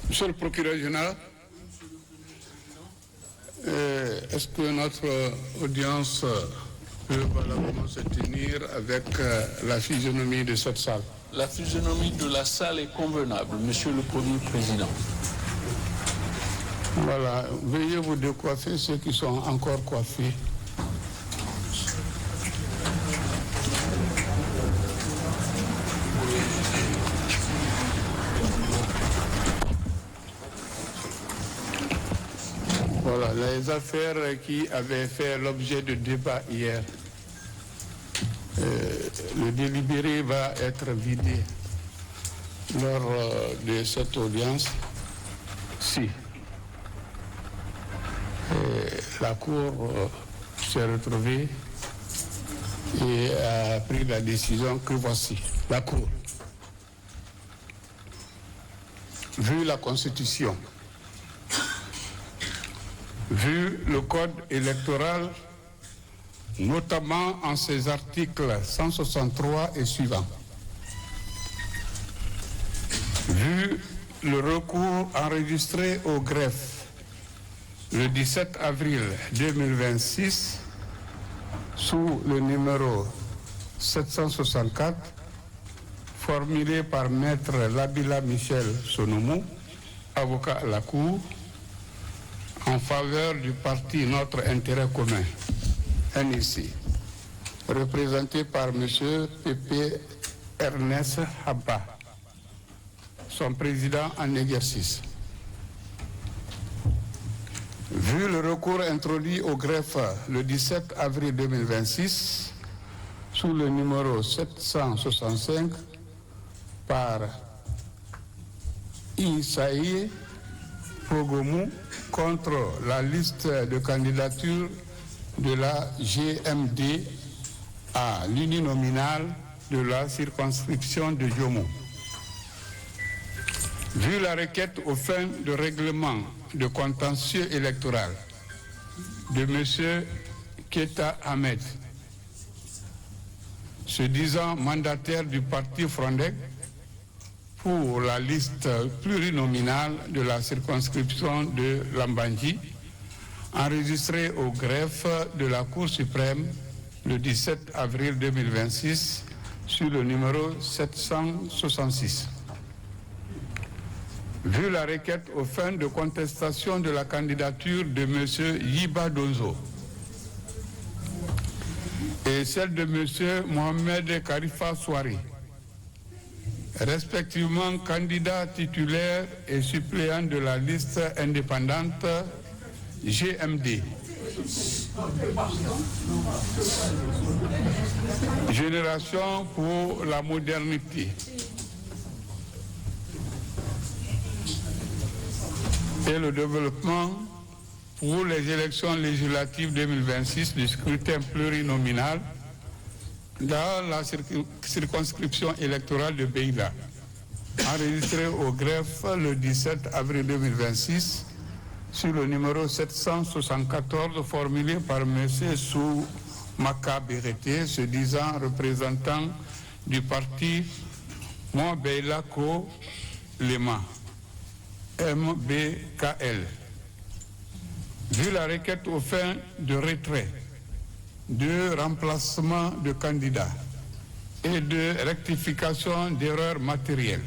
Monsieur le procureur général, est-ce que notre audience peut valablement se tenir avec la physionomie de cette salle? La physionomie de la salle est convenable, Monsieur le Premier Président. Voilà, veuillez vous décoiffer ceux qui sont encore coiffés. Voilà, les affaires qui avaient fait l'objet de débat hier. Le délibéré va être vidé lors de cette audience. Si la Cour s'est retrouvée et a pris la décision que voici. La Cour, vu la Constitution, vu le Code électoral, notamment en ses articles 163 et suivants, vu le recours enregistré au greffe le 17 avril 2026 sous le numéro 764, formulé par Maître Labila Michel Sonomou, avocat à la Cour, en faveur du parti Notre Intérêt Commun, NIC, représenté par M. Pépé Ernest Habba, son président en exercice. Vu le recours introduit au greffe le 17 avril 2026 sous le numéro 765 par Isaïe Pogomou contre la liste de candidature de la GMD à l'uninominal de la circonscription de Djomou. Vu la requête aux fins de règlement de contentieux électoral de M. Keta Ahmed, se disant mandataire du parti Frondeg pour la liste plurinominale de la circonscription de Lambanji, enregistrée au greffe de la Cour suprême le 17 avril 2026 sur le numéro 766. Vu la requête aux fins de contestation de la candidature de M. Yiba Donzo et celle de M. Mohamed Karifa Souari, respectivement candidat titulaire et suppléant de la liste indépendante GMD, Génération pour la modernité, et le développement pour les élections législatives 2026 du scrutin plurinominal dans la circonscription électorale de Beïla, enregistré au greffe le 17 avril 2026 sur le numéro 774 formulé par M. Sou Maka Berete, se disant représentant du parti Mon Beïla Ko Lema, MBKL. Vu la requête aux fins de retrait, de remplacement de candidats et de rectification d'erreurs matérielles,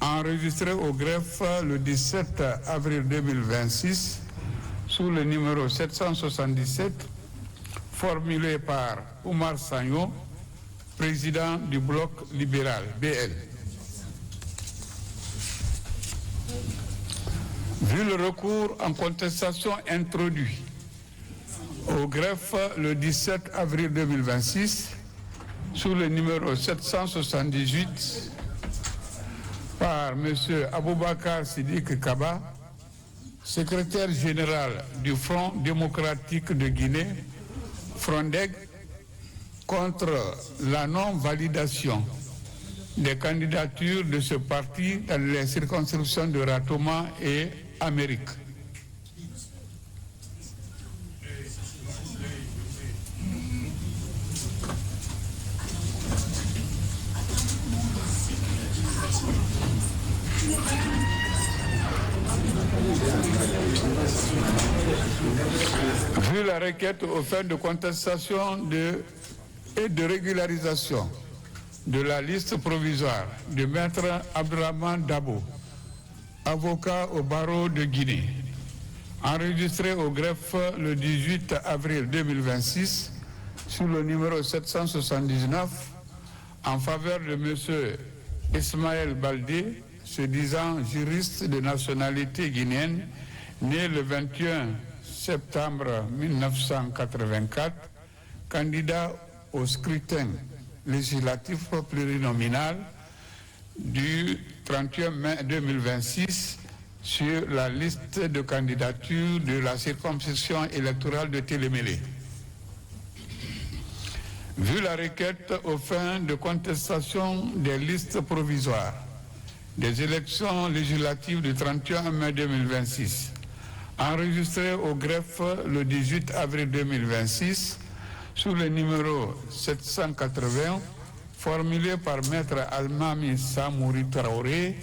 enregistré au greffe le 17 avril 2026 sous le numéro 777, formulé par Oumar Sagno, président du bloc libéral, BL. Vu le recours en contestation introduit au greffe le 17 avril 2026 sous le numéro 778 par M. Aboubakar Siddiq Kaba, secrétaire général du Front démocratique de Guinée, Frondeg, contre la non-validation des candidatures de ce parti dans les circonscriptions de Ratoma et Amérique. la requête aux fins de contestation et de régularisation de la liste provisoire de Maître Abdrahmane Dabo, avocat au barreau de Guinée, enregistré au greffe le 18 avril 2026 sous le numéro 779 en faveur de M. Ismaël Baldé, se disant juriste de nationalité guinéenne, né le 21 septembre 1984, candidat au scrutin législatif plurinominal du 31 mai 2026 sur la liste de candidature de la circonscription électorale de Télémélé. Vu la requête aux fins de contestation des listes provisoires des élections législatives du 31 mai 2026, enregistrée au greffe le 18 avril 2026, sous le numéro 780, formulé par Maître Almami Samouri Traoré,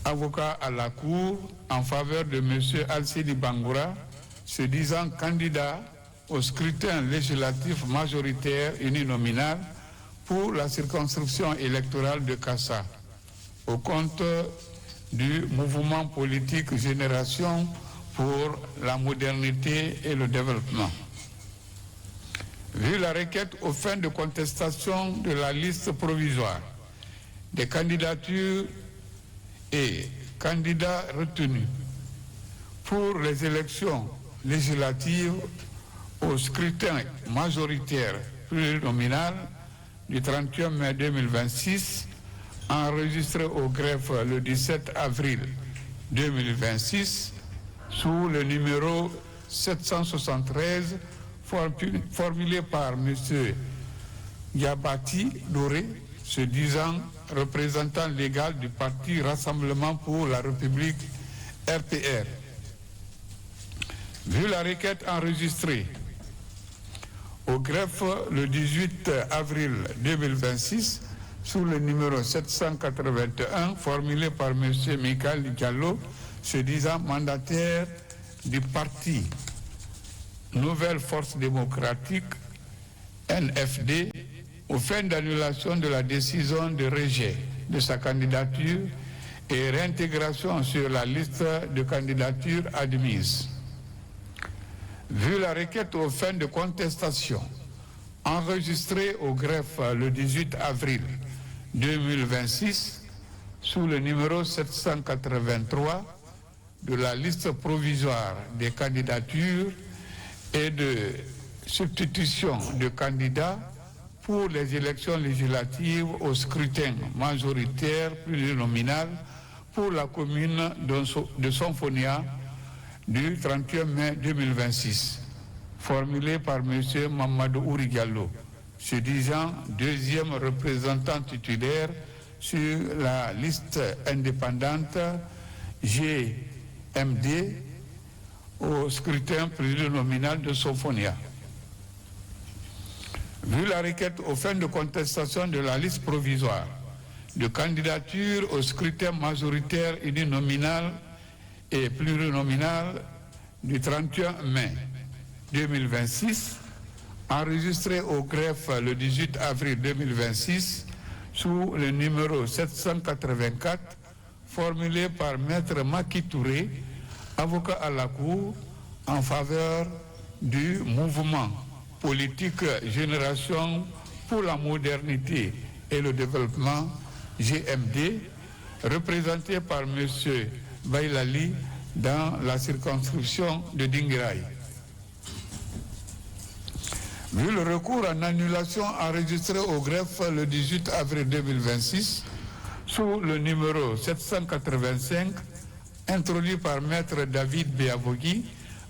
avocat à la Cour, en faveur de M. Alcidi Bangoura, se disant candidat au scrutin législatif majoritaire uninominal pour la circonscription électorale de Kassa, au compte du mouvement politique Génération pour la modernité et le développement. Vu la requête aux fins de contestation de la liste provisoire des candidatures et candidats retenus pour les élections législatives au scrutin majoritaire plurinominal du 31 mai 2026, enregistré au greffe le 17 avril 2026 sous le numéro 773, formulé par M. Yabati Doré, se disant représentant légal du parti Rassemblement pour la République RPR. Vu la requête enregistrée au greffe le 18 avril 2026 sous le numéro 781, formulé par M. Michael Diallo, se disant mandataire du parti Nouvelle Force démocratique, NFD, aux fins d'annulation de la décision de rejet de sa candidature et réintégration sur la liste de candidatures admises. Vu la requête aux fins de contestation enregistrée au greffe le 18 avril 2026 sous le numéro 783 de la liste provisoire des candidatures et de substitution de candidats pour les élections législatives au scrutin majoritaire plurinominal pour la commune de Sonfonia du 31 mai 2026, formulé par M. Mamadou Ouri Diallo, se disant deuxième représentant titulaire sur la liste indépendante GMD au scrutin plurinominal de Sonfonia. Vu la requête aux fins de contestation de la liste provisoire de candidature au scrutin majoritaire uninominal et plurinominal du 31 mai 2026, enregistré au greffe le 18 avril 2026 sous le numéro 784, formulé par Maître Maki Touré, avocat à la Cour, en faveur du mouvement politique Génération pour la modernité et le développement, GMD, représenté par M. Bailali dans la circonscription de Dinguiraye. Vu le recours en annulation enregistré au greffe le 18 avril 2026 sous le numéro 785, introduit par Maître David Beavogui,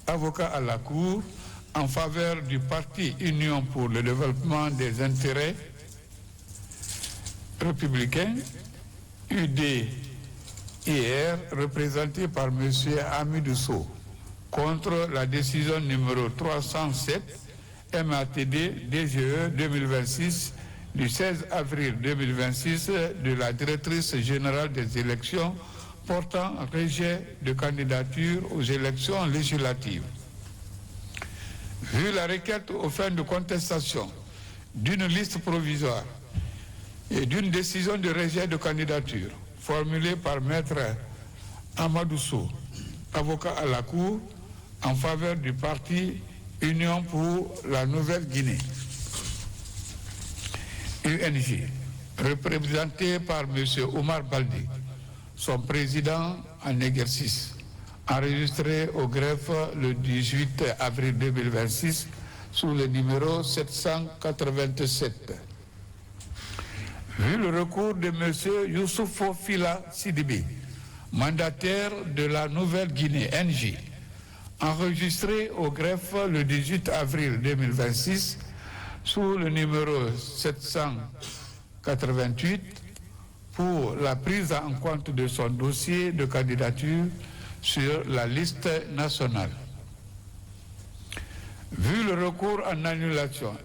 avocat à la Cour, en faveur du parti Union pour le développement des intérêts républicains, UDIR, représenté par M. Amidou Sow, contre la décision numéro 307 MATD DGE 2026 du 16 avril 2026 de la directrice générale des élections portant rejet de candidature aux élections législatives. Vu la requête aux fins de contestation d'une liste provisoire et d'une décision de rejet de candidature formulée par Maître Amadou Sow, avocat à la Cour, en faveur du parti Union pour la Nouvelle-Guinée, UNG, représenté par M. Omar Baldi, son président en exercice, enregistré au greffe le 18 avril 2026 sous le numéro 787. Vu le recours de M. Youssoufo Fila Sidibé, mandataire de la Nouvelle-Guinée, NG, enregistré au greffe le 18 avril 2026 sous le numéro 788 pour la prise en compte de son dossier de candidature sur la liste nationale. Vu le recours en annulation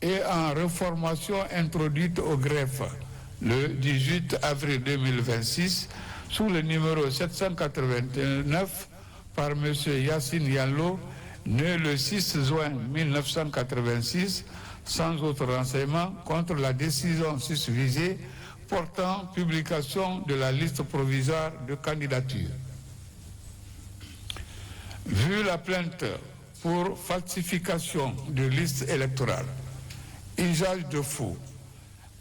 et en reformation introduite au greffe le 18 avril 2026 sous le numéro 789 par M. Yassine Yallo, né le 6 juin 1986, sans autre renseignement contre la décision susvisée portant publication de la liste provisoire de candidature. Vu la plainte pour falsification de liste électorale, usage de faux,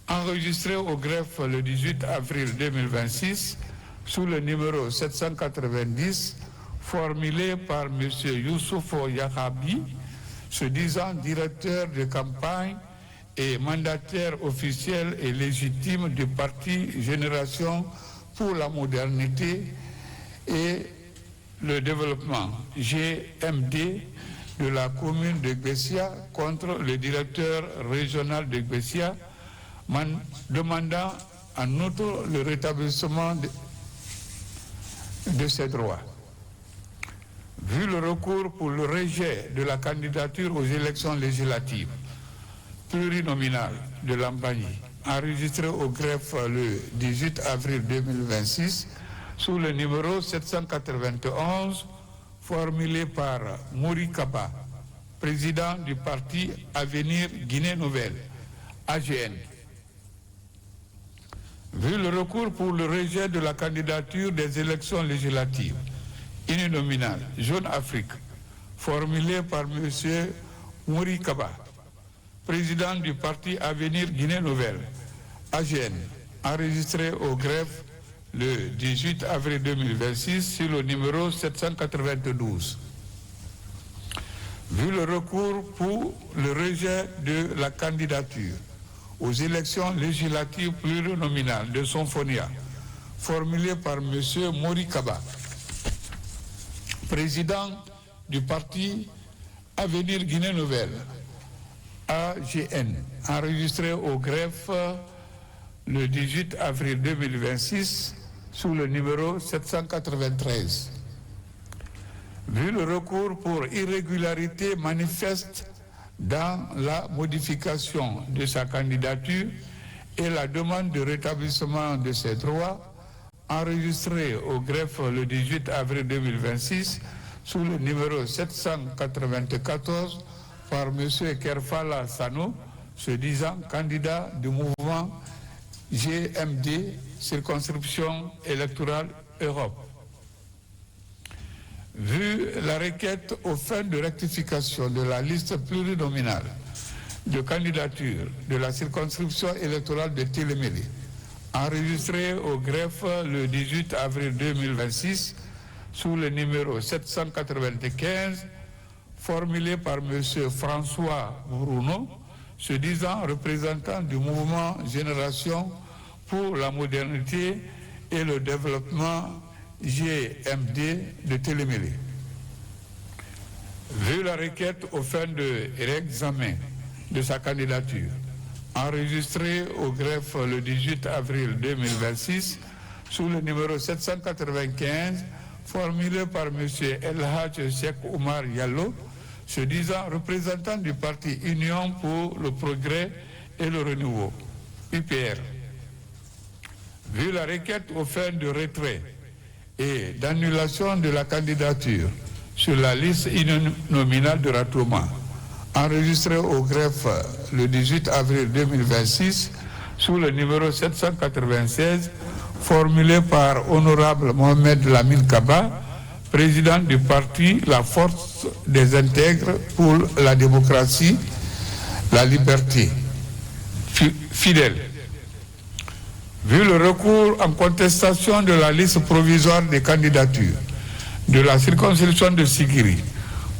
enregistrée au greffe le 18 avril 2026 sous le numéro 790, formulé par M. Youssoufo Yahabi, se disant directeur de campagne et mandataire officiel et légitime du parti Génération pour la modernité et le développement, GMD, de la commune de Gbessia contre le directeur régional de Gbessia, demandant en outre le rétablissement de ses droits. Vu le recours pour le rejet de la candidature aux élections législatives plurinominales de Lambani, enregistré au greffe le 18 avril 2026 sous le numéro 791, formulé par Mouri Kaba, président du parti Avenir Guinée Nouvelle, AGN. Vu le recours pour le rejet de la candidature des élections législatives uninominales Jeune Afrique, formulé par M. Mouri Kaba, président du parti Avenir Guinée Nouvelle, AGN, enregistré au greffe le 18 avril 2026 sur le numéro 792. Vu le recours pour le rejet de la candidature aux élections législatives plurinominales de Sonfonia, formulé par M. Mouri Kaba, président du parti Avenir Guinée Nouvelle, AGN, enregistré au greffe le 18 avril 2026 sous le numéro 793. Vu le recours pour irrégularité manifeste dans la modification de sa candidature et la demande de rétablissement de ses droits, enregistré au greffe le 18 avril 2026 sous le numéro 794 par M. Kerfala Sano, se disant candidat du mouvement GMD, circonscription électorale Europe. Vu la requête aux fins de rectification de la liste plurinominale de candidature de la circonscription électorale de Télémélé, enregistrée au greffe le 18 avril 2026 sous le numéro 795, formulé par M. François Bruno, se disant représentant du mouvement Génération pour la modernité et le développement GMD de Télémélé. Vu la requête aux fins de réexamen de sa candidature, enregistrée au greffe le 18 avril 2026 sous le numéro 795, formulé par M. El Hadj Cheikh Oumar Yallo, se disant représentant du parti Union pour le progrès et le renouveau, UPR. Vu la requête aux fins de retrait et d'annulation de la candidature sur la liste uninominale de Ratouma, enregistré au greffe le 18 avril 2026 sous le numéro 796, formulé par Honorable Mohamed Lamine Kaba, président du parti La Force des Intègres pour la démocratie, la liberté. Fidèle. Vu le recours en contestation de la liste provisoire des candidatures de la circonscription de Sigiri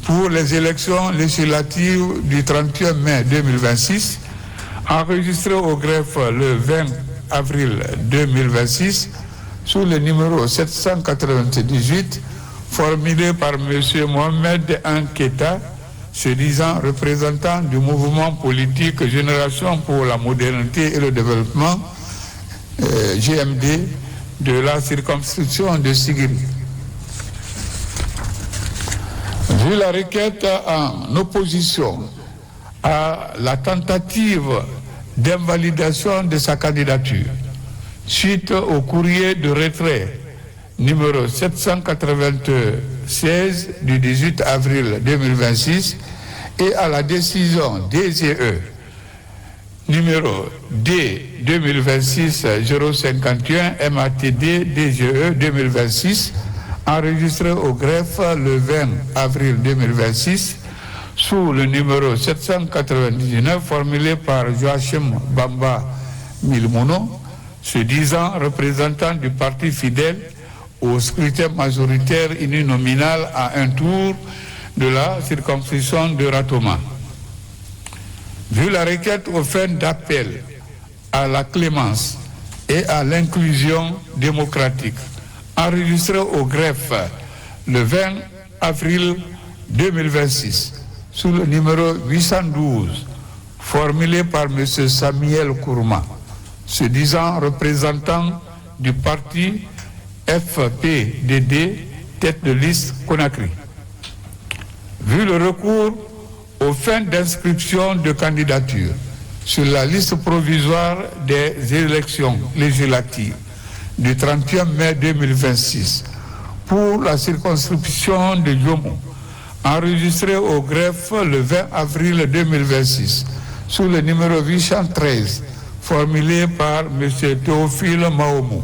pour les élections législatives du 31 mai 2026, enregistré au greffe le 20 avril 2026 sous le numéro 798, formulé par M. Mohamed Anketa, se disant représentant du mouvement politique Génération pour la modernité et le développement, GMD, de la circonscription de Sigiri. Vu la requête en opposition à la tentative d'invalidation de sa candidature, suite au courrier de retrait numéro 796 du 18 avril 2026 et à la décision DGE numéro D 2026-051 MATD DGE 2026, enregistré au greffe le 20 avril 2026 sous le numéro 799, formulé par Joachim Bamba Milmono, se disant représentant du parti fidèle au scrutin majoritaire uninominal à un tour de la circonscription de Ratoma. Vu la requête aux fins d'appel à la clémence et à l'inclusion démocratique, enregistrée au greffe le 20 avril 2026 sous le numéro 812, formulé par M. Samuel Kourma, se disant représentant du parti FPDD, tête de liste Conakry. Vu le recours aux fins d'inscription de candidature sur la liste provisoire des élections législatives du 31 mai 2026 pour la circonscription de Yomo, enregistré au greffe le 20 avril 2026 sous le numéro 813, formulé par M. Théophile Maomo,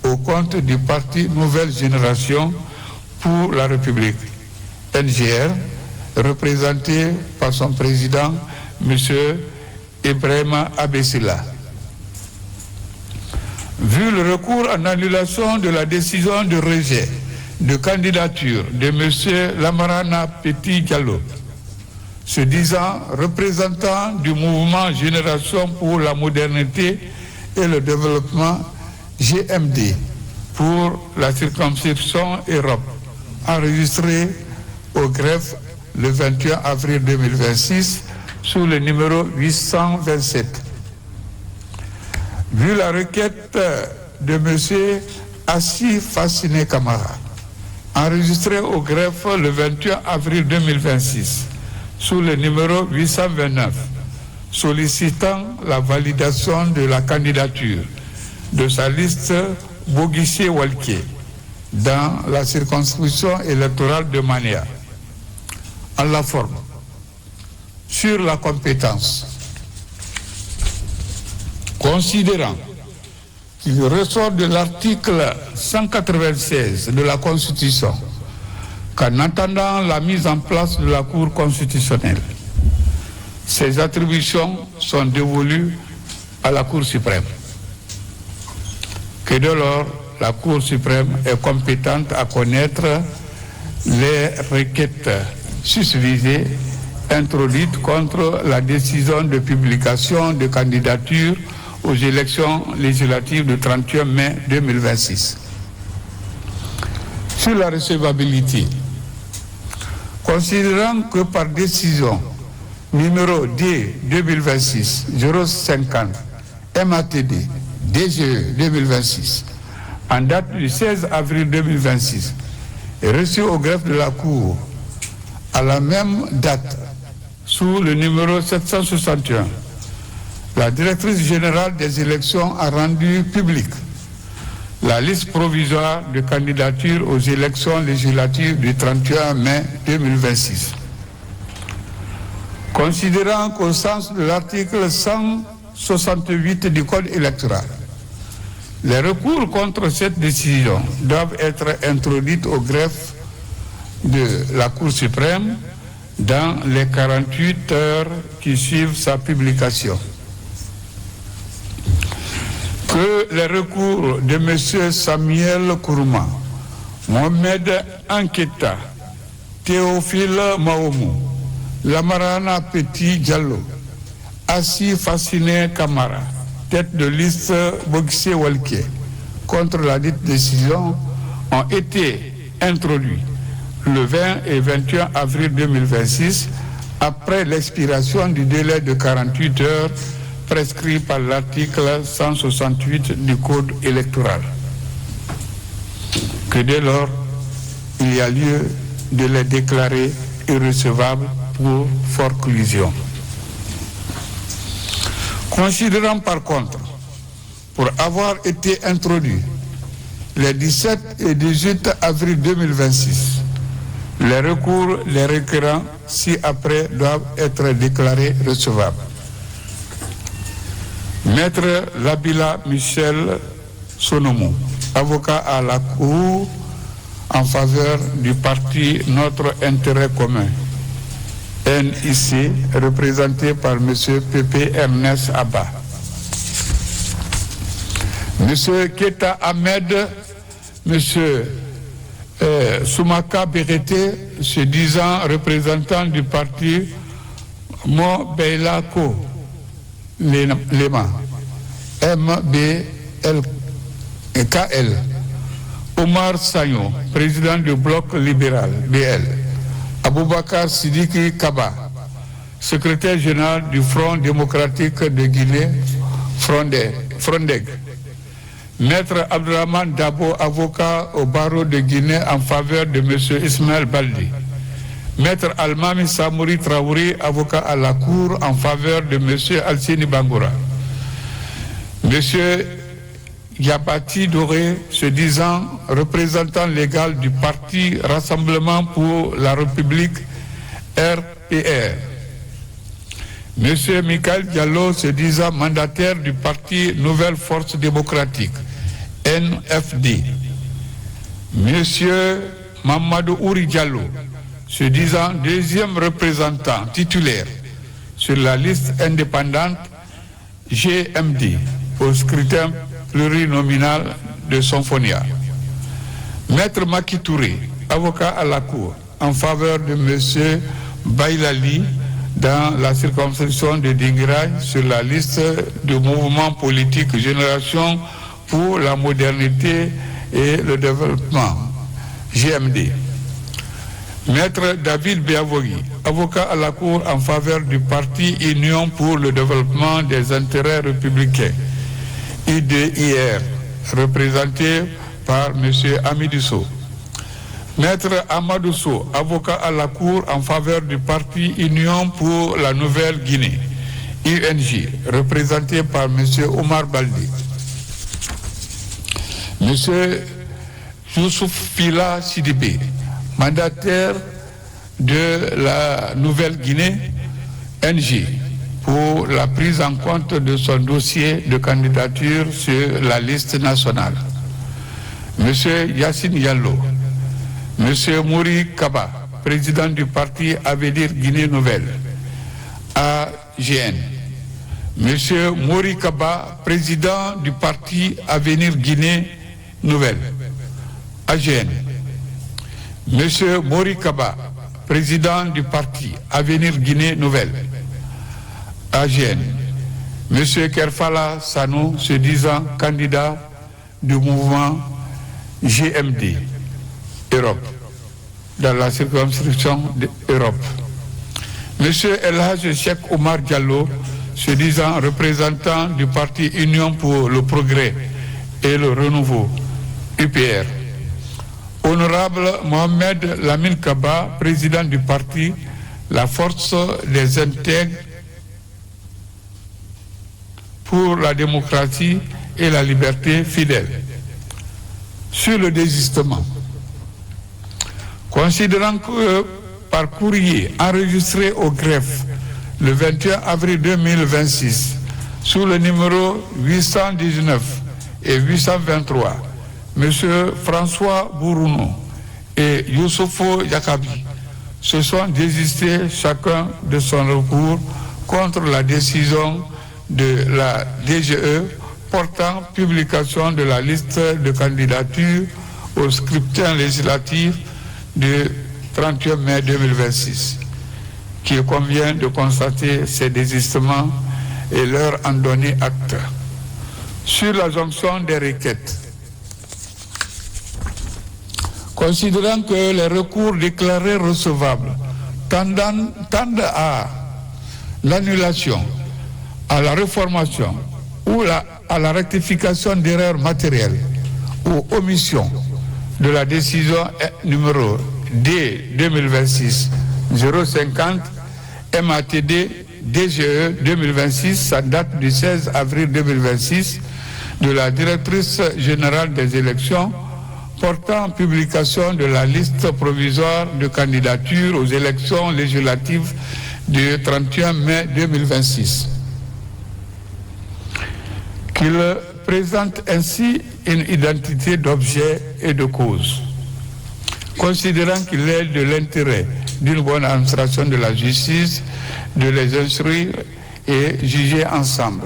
au compte du parti Nouvelle Génération pour la République, NGR, représenté par son président, M. Ibrahima Abessila. Vu le recours en annulation de la décision de rejet de candidature de M. Lamarana Petit Diallo, se disant représentant du mouvement Génération pour la modernité et le développement GMD pour la circonscription Europe, enregistré au greffe le 21 avril 2026 sous le numéro 827. Vu la requête de M. Assi Fassine Kamara, enregistré au greffe le 21 avril 2026 sous le numéro 829, sollicitant la validation de la candidature de sa liste Boguissier-Walquier dans la circonscription électorale de Mania, en la forme, sur la compétence, considérant qu'il ressort de l'article 196 de la Constitution qu'en attendant la mise en place de la Cour constitutionnelle, ces attributions sont dévolues à la Cour suprême. Que dès lors, la Cour suprême est compétente à connaître les requêtes susvisées introduites contre la décision de publication de candidature aux élections législatives du 31 mai 2026. Sur la recevabilité, considérant que par décision numéro D 2026-050 MATD DGE 2026 en date du 16 avril 2026 et reçu au greffe de la Cour à la même date sous le numéro 761, la directrice générale des élections a rendu publique la liste provisoire de candidature aux élections législatives du 31 mai 2026. Considérant qu'au sens de l'article 168 du Code électoral, les recours contre cette décision doivent être introduits au greffe de la Cour suprême dans les 48 heures qui suivent sa publication. Que les recours de M. Samuel Kourouma, Mohamed Anketa, Théophile Maomou, Lamarana Petit Diallo, Assi Fasciné Kamara, tête de liste Bokissé Walké, contre la dite décision ont été introduits le 20 et 21 avril 2026 après l'expiration du délai de 48 heures prescrit par l'article 168 du Code électoral. Que dès lors, il y a lieu de les déclarer irrecevables pour forclusion. Considérant par contre, pour avoir été introduit les 17 et 18 avril 2026, les recours, les requérants ci-après doivent être déclarés recevables. Maître Labila Michel Sonomou, avocat à la Cour en faveur du parti Notre Intérêt Commun, NIC, représenté par M. Pépé Ernest Abba. M. Keta Ahmed, M. Soumaka Berete, se disant représentant du parti Mobeilako Lema, MBLKL. Omar Sagnon, président du bloc libéral, BL. Aboubakar Sidiki Kaba, secrétaire général du Front démocratique de Guinée, Frondeg. Maître Abdurrahman Dabo, avocat au barreau de Guinée en faveur de M. Ismaël Baldi. Maître Almami Samouri Traouri, avocat à la Cour en faveur de M. Alcini Bangoura. M. Yabati Doré, se disant représentant légal du parti Rassemblement pour la République, RPR. M. Michael Diallo, se disant mandataire du parti Nouvelle Force Démocratique, NFD. M. Mamadou Ouri Diallo, se disant deuxième représentant titulaire sur la liste indépendante GMD au scrutin plurinominal de Sonfonia. Maître Maki Touré, avocat à la Cour en faveur de M. Bailali dans la circonscription de Dinguiraye sur la liste du mouvement politique Génération pour la modernité et le développement, GMD. Maître David Béavogi, avocat à la Cour en faveur du parti Union pour le développement des intérêts républicains, UDIR, représenté par M. Amidisso. Maître Amadou Sow, avocat à la Cour en faveur du parti Union pour la Nouvelle-Guinée, UNG, représenté par M. Omar Baldi. M. Youssouf Fila Sidibé, mandataire de la Nouvelle-Guinée, NG, pour la prise en compte de son dossier de candidature sur la liste nationale. M. Yassine Yallo, M. Mouri Kaba, président du parti Avenir Guinée Nouvelle, AGN. M. Mouri Kaba, président du parti Avenir Guinée Nouvelle, AGN. M. Mouri Kaba, président du parti Avenir Guinée Nouvelle, AGN. M. Kerfala Sanou, se disant candidat du mouvement GMD, Europe, dans la circonscription d'Europe. M. Elhaj Cheikh Omar Diallo, se disant représentant du parti Union pour le progrès et le renouveau, UPR. Honorable Mohamed Lamine Kaba, président du parti La Force des Intègres pour la démocratie et la liberté fidèle. Sur le désistement, considérant que par courrier enregistré au greffe le 21 avril 2026, sous le numéro 819 et 823, M. François Bourounou et Youssoufo Yakabi se sont désistés chacun de son recours contre la décision de la DGE portant publication de la liste de candidatures au scrutin législatif du 31 mai 2026. Qu'il convient de constater ces désistements et leur en donner acte. Sur la jonction des requêtes, considérant que les recours déclarés recevables tendent à l'annulation, à la réformation ou à la rectification d'erreurs matérielles ou omissions de la décision numéro D 2026-050 MATD DGE 2026, sa date du 16 avril 2026, de la directrice générale des élections portant publication de la liste provisoire de candidatures aux élections législatives du 31 mai 2026. Qu'il présente ainsi une identité d'objet et de cause. Considérant qu'il est de l'intérêt d'une bonne administration de la justice de les instruire et juger ensemble,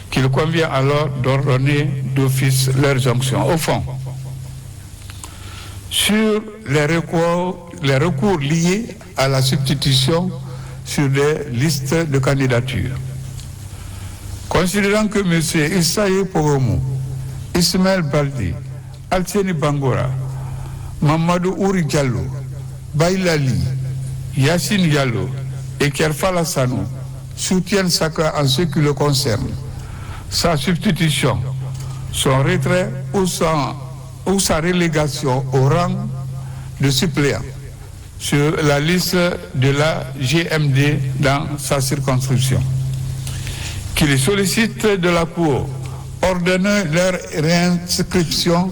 qu'il convient alors d'ordonner d'office leur jonction. Au fond, sur les recours liés à la substitution sur des listes de candidatures, considérant que M. Issaïe Pogomou, Ismaël Baldi, Altieni Bangora, Mamadou Ouri Diallo, Bailali, Yassine Diallo et Kerfala Sanou soutiennent chacun en ce qui le concerne sa substitution, son retrait ou sa relégation au rang de suppléant sur la liste de la GMD dans sa circonscription. Qu'il sollicite de la Cour ordonner leur réinscription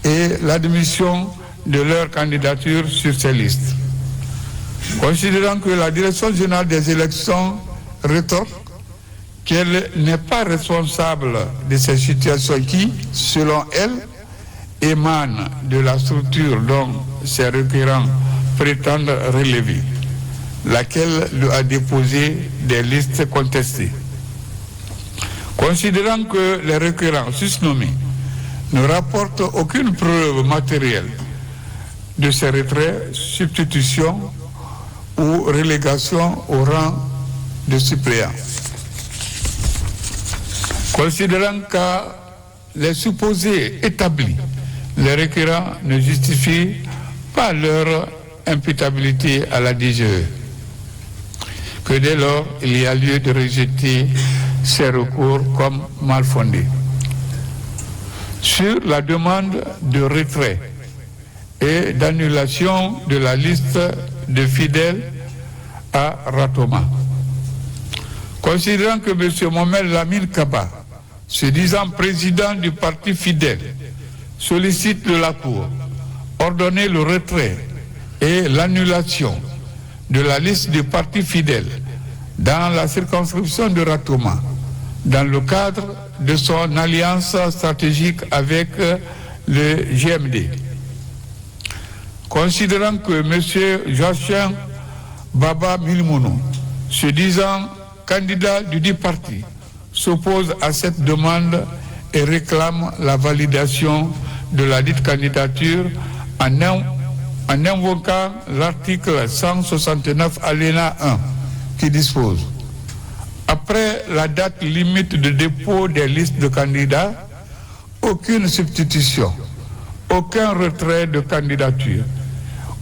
et l'admission de leur candidature sur ces listes. Considérant que la Direction générale des élections rétorque qu'elle n'est pas responsable de ces situations qui, selon elle, émanent de la structure dont ces requérants prétendent relever, laquelle lui a déposé des listes contestées. Considérant que les requérants susnommés ne rapportent aucune preuve matérielle de ces retraits, substitutions ou relégation au rang de suppléant. Considérant qu'à les supposés établis, les requérants ne justifient pas leur imputabilité à la DGE, que dès lors il y a lieu de rejeter ces recours comme mal fondés. Sur la demande de retrait et d'annulation de la liste de fidèles à Ratoma, considérant que M. Mohamed Lamine Kaba, se disant président du parti fidèle, sollicite de la Cour ordonner le retrait et l'annulation de la liste du parti fidèle dans la circonscription de Ratoma, dans le cadre de son alliance stratégique avec le GMD. Considérant que M. Joachim Baba Milmounou, se disant candidat du dit parti, s'oppose à cette demande et réclame la validation de la dite candidature en invoquant l'article 169 alinéa 1 qui dispose: après la date limite de dépôt des listes de candidats, aucune substitution, aucun retrait de candidature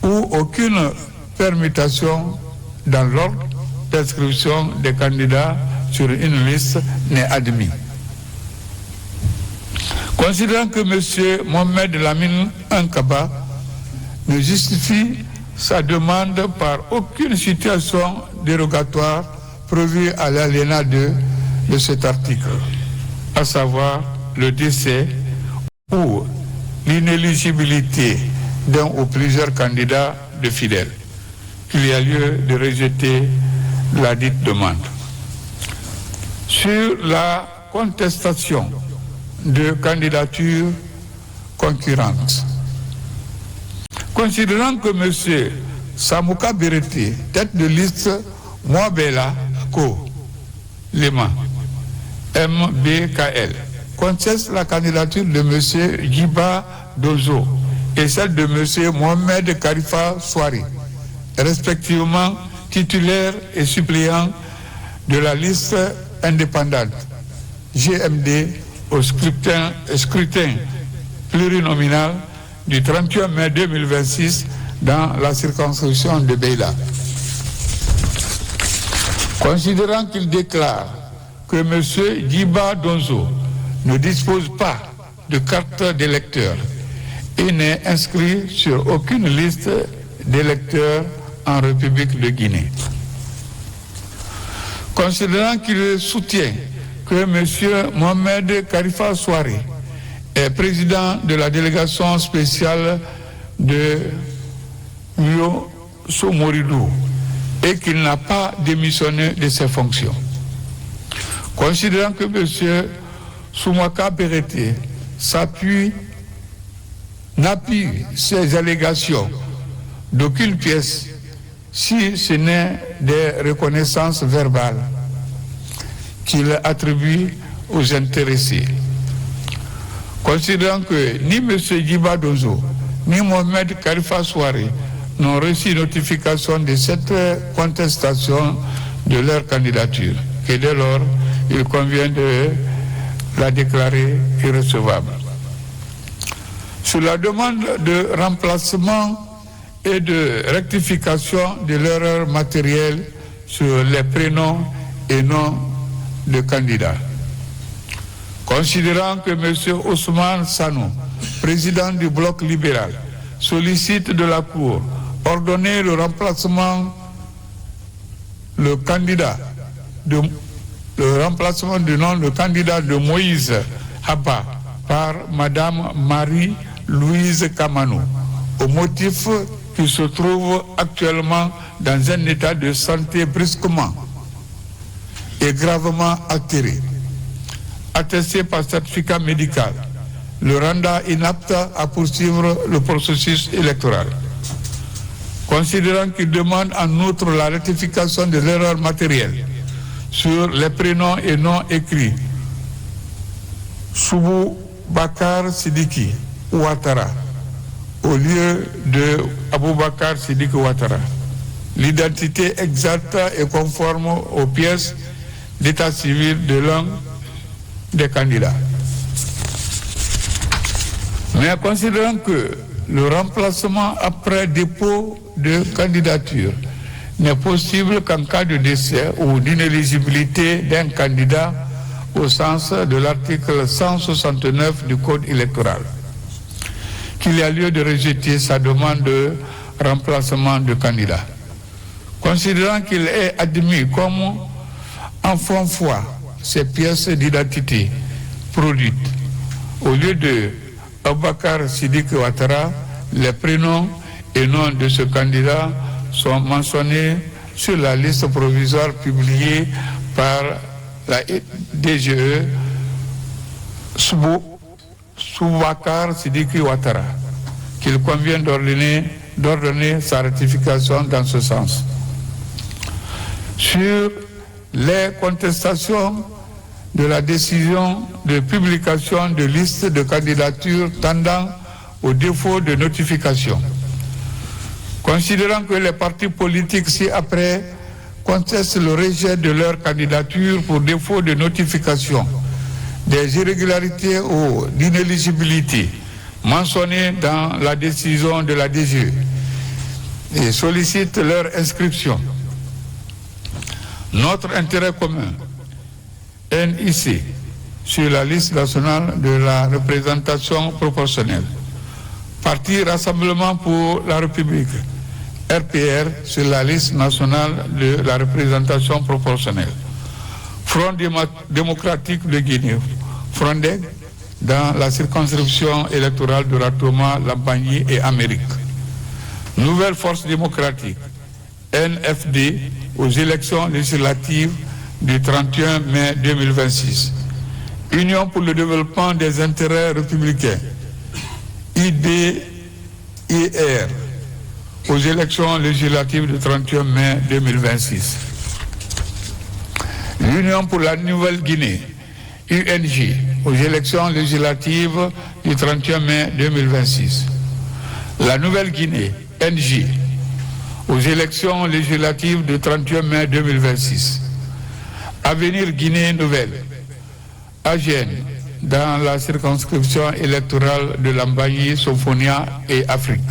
ou aucune permutation dans l'ordre d'inscription des candidats sur une liste n'est admis. Considérant que M. Mohamed Lamine Nkaba ne justifie sa demande par aucune situation dérogatoire prévue à l'alinéa 2 de cet article, à savoir le décès ou l'inéligibilité d'un ou plusieurs candidats de fidèles, qu'il y a lieu de rejeter la dite demande. Sur la contestation de candidatures concurrentes, considérant que M. Samouka Berete, tête de liste Moabela Ko Lema, MBKL, conteste la candidature de M. Djiba Dozo et celle de M. Mohamed Karifa Souari, respectivement titulaire et suppléant de la liste indépendante GMD au scrutin plurinominal du 31 mai 2026 dans la circonscription de Beila. Considérant qu'il déclare que M. Djiba Donzo ne dispose pas de carte d'électeur et n'est inscrit sur aucune liste d'électeurs en République de Guinée. Considérant qu'il soutient que M. Mohamed Karifa Souari est président de la délégation spéciale de Mio Somoridou et qu'il n'a pas démissionné de ses fonctions. Considérant que M. Soumaka Berete n'appuie ces allégations d'aucune pièce si ce n'est des reconnaissances verbales qu'il attribue aux intéressés. Considérant que ni M. Djiba Dozo ni Mohamed Karifa Souari n'ont reçu notification de cette contestation de leur candidature, et dès lors, il convient de la déclarer irrecevable. Sur la demande de remplacement et de rectification de l'erreur matérielle sur les prénoms et noms de candidats. Considérant que M. Ousmane Sanou, président du bloc libéral, sollicite de la Cour ordonner le remplacement du nom de candidat de Moïse Haba par Madame Marie-Louise Kamanou, au motif qu'il se trouve actuellement dans un état de santé brusquement et gravement altéré, attesté par certificat médical, le rendant inapte à poursuivre le processus électoral. Considérant qu'il demande en outre la rectification de l'erreur matérielle sur les prénoms et noms écrits Soubou Bakar Sidiki Ouattara au lieu de Aboubakar Sidiki Ouattara. L'identité exacte est conforme aux pièces d'état civil de l'un des candidats. Mais considérant que le remplacement après dépôt de candidature n'est possible qu'en cas de décès ou d'inéligibilité d'un candidat au sens de l'article 169 du Code électoral, qu'il y a lieu de rejeter sa demande de remplacement de candidat. Considérant qu'il est admis comme enfant foi ces pièces d'identité produites au lieu de Aboubakar Sidiki Ouattara, les prénoms et noms de ce candidat sont mentionnés sur la liste provisoire publiée par la DGE Soubakar Sidiki Ouattara, qu'il convient d'ordonner sa ratification dans ce sens. Sur les contestations de la décision de publication de listes de candidatures tendant au défaut de notification. Considérant que les partis politiques ci-après contestent le rejet de leur candidature pour défaut de notification des irrégularités ou d'inéligibilité mentionnées dans la décision de la DGE et sollicitent leur inscription. Notre intérêt commun, NIC, sur la liste nationale de la représentation proportionnelle, Parti Rassemblement pour la République, RPR, sur la liste nationale de la représentation proportionnelle, Front démocratique de Guinée, Frondeg, dans la circonscription électorale de Ratoma, Lambagne et Amérique, Nouvelle Force démocratique, NFD, aux élections législatives du 31 mai 2026. Union pour le développement des intérêts républicains, IDIR, aux élections législatives du 31 mai 2026. L'Union pour la Nouvelle-Guinée, UNG, aux élections législatives du 31 mai 2026. La Nouvelle-Guinée, NG, aux élections législatives du 31 mai 2026. Avenir Guinée Nouvelle, AGN, dans la circonscription électorale de Lambaye, Sofonia et Afrique.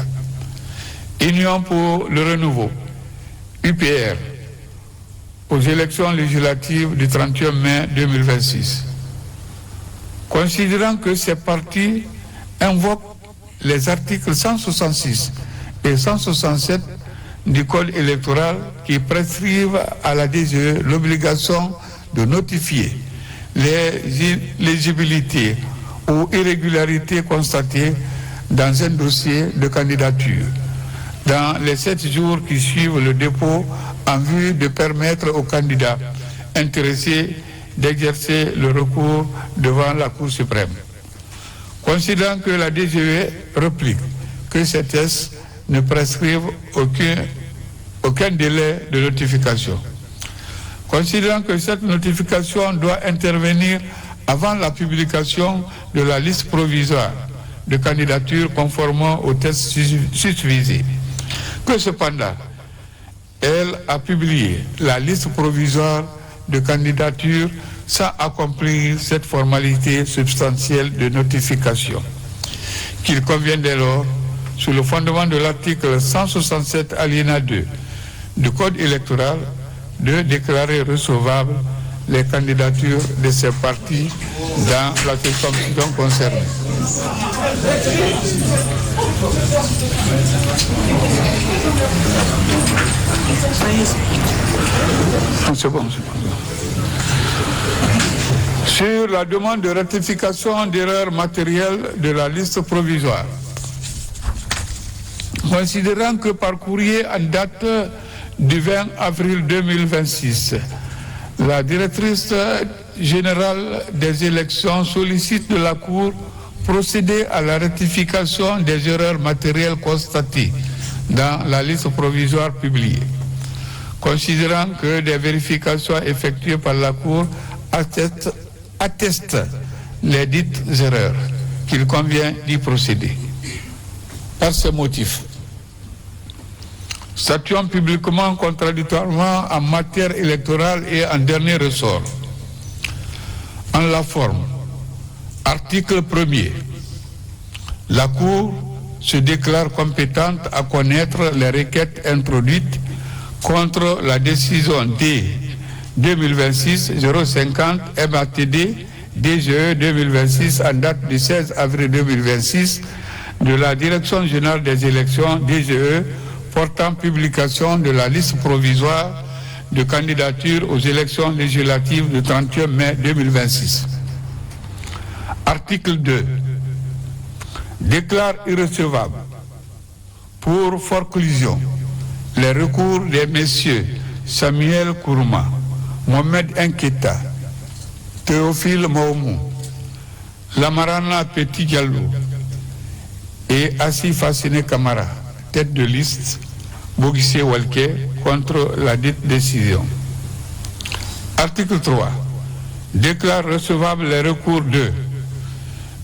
Union pour le renouveau, UPR, aux élections législatives du 31 mai 2026. Considérant que ces partis invoquent les articles 166 et 167 du Code électoral qui prescrivent à la DGE l'obligation de notifier les éligibilités ou irrégularités constatées dans un dossier de candidature dans les 7 jours qui suivent le dépôt en vue de permettre aux candidats intéressés d'exercer le recours devant la Cour suprême. Considérant que la DGE réplique que ces tests ne prescrivent aucun délai de notification. Considérant que cette notification doit intervenir avant la publication de la liste provisoire de candidature conformément aux tests susvisés, que cependant, elle a publié la liste provisoire de candidature sans accomplir cette formalité substantielle de notification, qu'il convient dès lors, sous le fondement de l'article 167 alinéa 2 du Code électoral, de déclarer recevables les candidatures de ces partis dans la circonscription concernée. C'est bon. Sur la demande de rectification d'erreurs matérielles de la liste provisoire, considérant que par courrier en date du 20 avril 2026, la directrice générale des élections sollicite de la Cour procéder à la rectification des erreurs matérielles constatées dans la liste provisoire publiée. Considérant que des vérifications effectuées par la Cour attestent les dites erreurs, qu'il convient d'y procéder. Par ce motif, statuant publiquement contradictoirement en matière électorale et en dernier ressort. En la forme, article 1er, la Cour se déclare compétente à connaître les requêtes introduites contre la décision D 2026-050 MATD DGE 2026 en date du 16 avril 2026 de la Direction générale des élections DGE portant publication de la liste provisoire de candidature aux élections législatives du 31 mai 2026. Article 2. Déclare irrecevable pour forclusion les recours des messieurs Samuel Kourouma, Mohamed Nketa, Théophile Maomou, Lamarana Petit Diallo et Asif Fassine Kamara, tête de liste Bogissé Walke, contre la dite décision. Article 3. Déclare recevable les recours de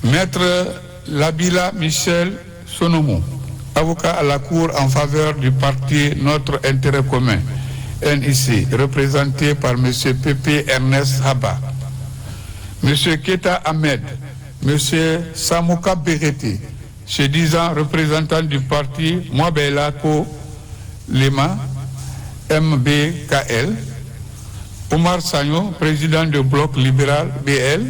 Maître Labila Michel Sonomou, avocat à la Cour en faveur du parti Notre Intérêt Commun, NIC, représenté par M. Pépé Ernest Haba, M. Keta Ahmed, M. Samouka Berete, se disant représentant du parti Mwabelako Lema, MBKL, Omar Sagno, président du bloc libéral BL,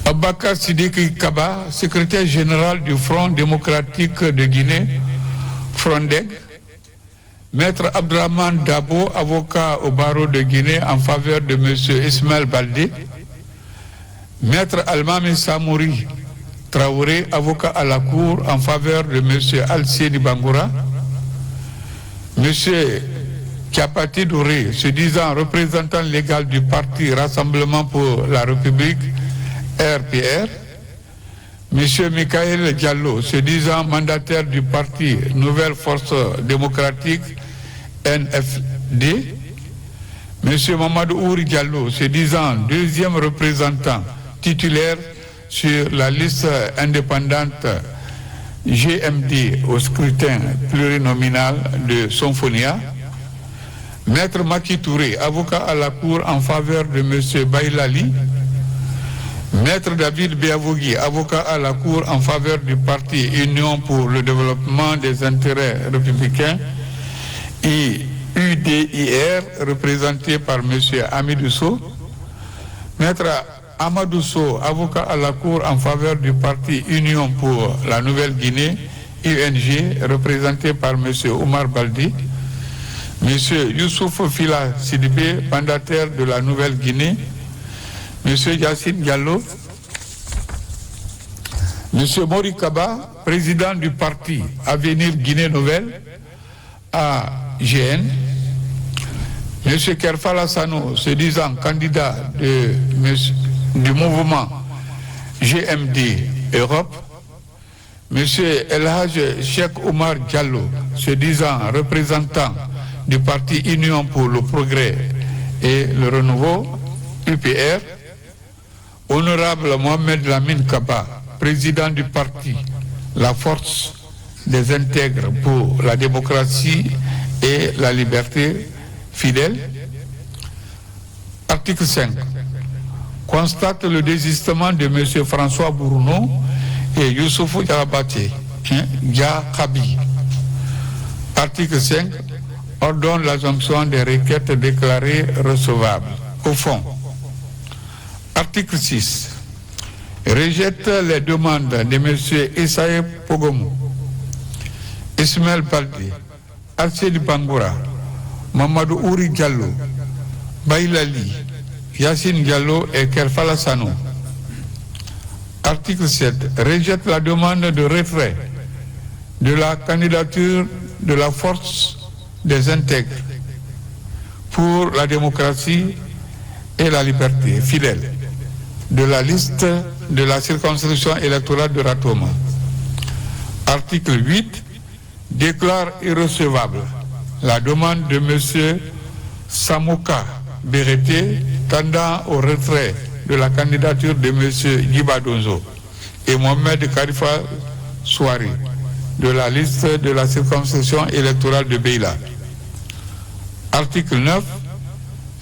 Abakar Sidiki Kaba, secrétaire général du Front démocratique de Guinée, Frondeg, Maître Abdraman Dabo, avocat au barreau de Guinée en faveur de M. Ismaël Baldé, Maître Almami Samouri Traoré, avocat à la Cour en faveur de M. Al-Sidi Bangoura, M. Kiapati Douré, se disant représentant légal du parti Rassemblement pour la République, RPR. M. Michael Diallo, se disant mandataire du parti Nouvelle Force Démocratique, NFD. M. Mamadou Ouri Diallo, se disant deuxième représentant titulaire sur la liste indépendante GMD au scrutin plurinominal de Sonfonia. Maître Maki Touré, avocat à la Cour en faveur de M. Bailali. Maître David Béavogui, avocat à la Cour en faveur du parti Union pour le développement des intérêts républicains, et UDIR, représenté par M. Amidou Sow. Maître Amadou Sow, avocat à la Cour en faveur du parti Union pour la Nouvelle-Guinée, UNG, représenté par M. Omar Baldi. M. Youssouf Fila Sidibé, mandataire de la Nouvelle-Guinée. M. Yassine Diallo. M. Mori Kaba, président du parti Avenir Guinée Nouvelle, AGN. M. Kerfala Sano, se disant candidat du mouvement GMD Europe. M. Elhaj Cheikh Omar Diallo, se disant représentant du parti Union pour le progrès et le renouveau, UPR. Honorable Mohamed Lamine Kaba, président du parti La Force des Intègres pour la démocratie et la liberté, fidèle. Article 5. Constate le désistement de M. François Bourneau et Youssoufou Diabaté, Diakabi. Article 5. Ordonne l'assomption des requêtes déclarées recevables. Au fond. Article 6. Rejette les demandes de M. Issaïe Pogomou, Ismaël Baldi, Arsène Bangoura, Mamadou Ouri Diallo, Bailali, Yassine Diallo et Kerfala Sano. Article 7. Rejette la demande de retrait de la candidature de la Force des Intègres pour la démocratie et la liberté, fidèle, de la liste de la circonscription électorale de Ratoma. Article 8. Déclare irrecevable la demande de M. Samouka Bérété tendant au retrait de la candidature de M. Djiba Donzo et Mohamed Karifa Souari de la liste de la circonscription électorale de Beila. Article 9.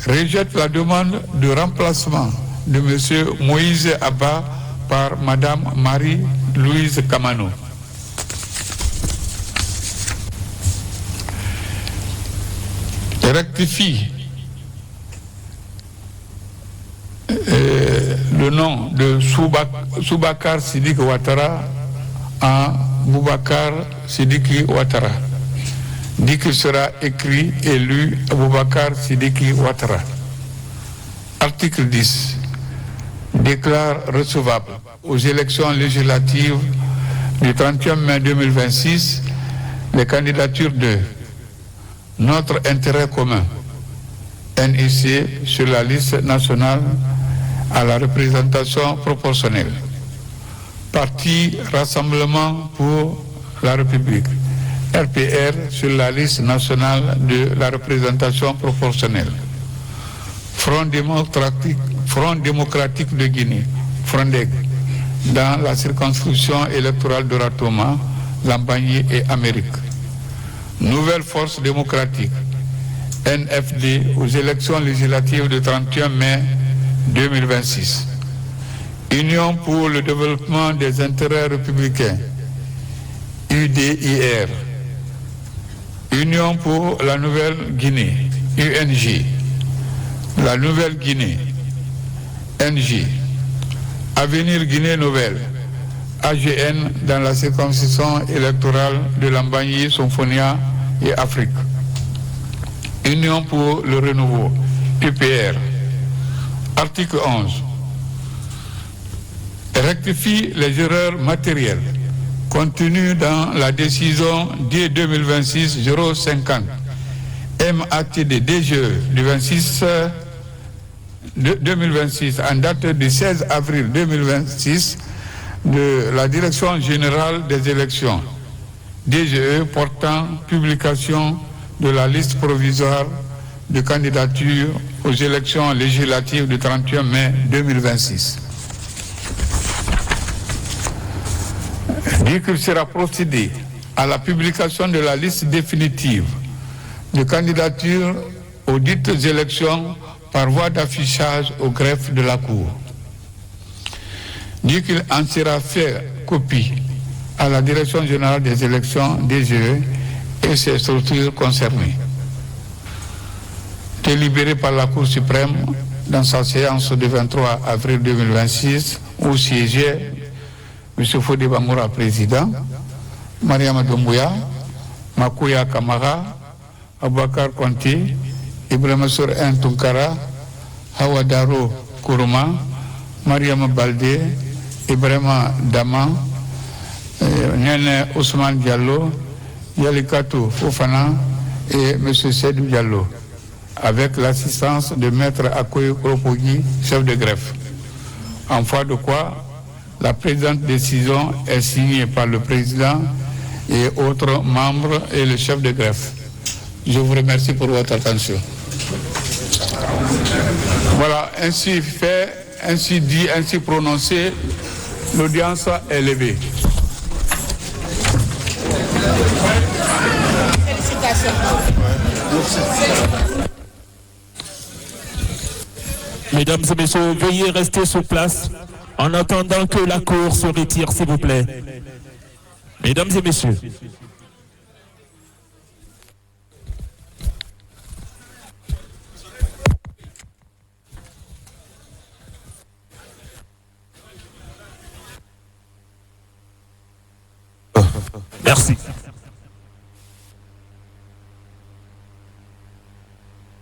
Rejette la demande de remplacement de M. Moïse Abba par Mme Marie-Louise Kamano. Rectifie le nom de Soubakar Sidiki Ouattara en Boubacar Sidiki Ouattara. Dit qu'il sera écrit et lu Boubacar Sidiki Ouattara. Article 10. Déclare recevable aux élections législatives du 31 mai 2026 les candidatures de Notre Intérêt Commun, NIC, sur la liste nationale à la représentation proportionnelle. Parti Rassemblement pour la République, RPR, sur la liste nationale de la représentation proportionnelle. Front démocratique de Guinée, FRONDEG, dans la circonscription électorale de Ratoma, Lambagny et Amérique. Nouvelle Force démocratique, NFD, aux élections législatives du 31 mai 2026. Union pour le développement des intérêts républicains, UDIR. Union pour la Nouvelle-Guinée, UNG. La Nouvelle-Guinée, NG. Avenir Guinée Nouvelle, AGN, dans la circonscription électorale de Lambagny, Sonfonia et Afrique. Union pour le renouveau, UPR. Article 11. Rectifie les erreurs matérielles contenues dans la décision D 2026-050 même acte de DGE du 2026 en date du 16 avril 2026 de la Direction générale des élections, DGE, portant publication de la liste provisoire de candidature aux élections législatives du 31 mai 2026. Dit qu'il sera procédé à la publication de la liste définitive de candidature aux dites élections par voie d'affichage au greffe de la Cour. Dit qu'il en sera fait copie à la Direction générale des élections, DGE, et ses structures concernées. Délibéré par la Cour suprême dans sa séance du 23 avril 2026, où siégeait M. Fodé Bangoura, président, Mariama Doumbouya, Makouya Kamara, Aboubacar Konté, Ibrahima Sour Tunkara, Hawa Daro Kourouma, Mariama Baldé, Ibrahima Dama, Nene Ousmane Diallo, Yalikatou Fofana et M. Seydou Diallo, avec l'assistance de Maître Akoye Kropogui, chef de greffe. En foi de quoi, la présente décision est signée par le président et autres membres et le chef de greffe. Je vous remercie pour votre attention. Voilà, ainsi fait, ainsi dit, ainsi prononcé, l'audience est levée. Félicitations. Mesdames et messieurs, veuillez rester sur place en attendant que la Cour se retire, s'il vous plaît. Mesdames et messieurs. Merci.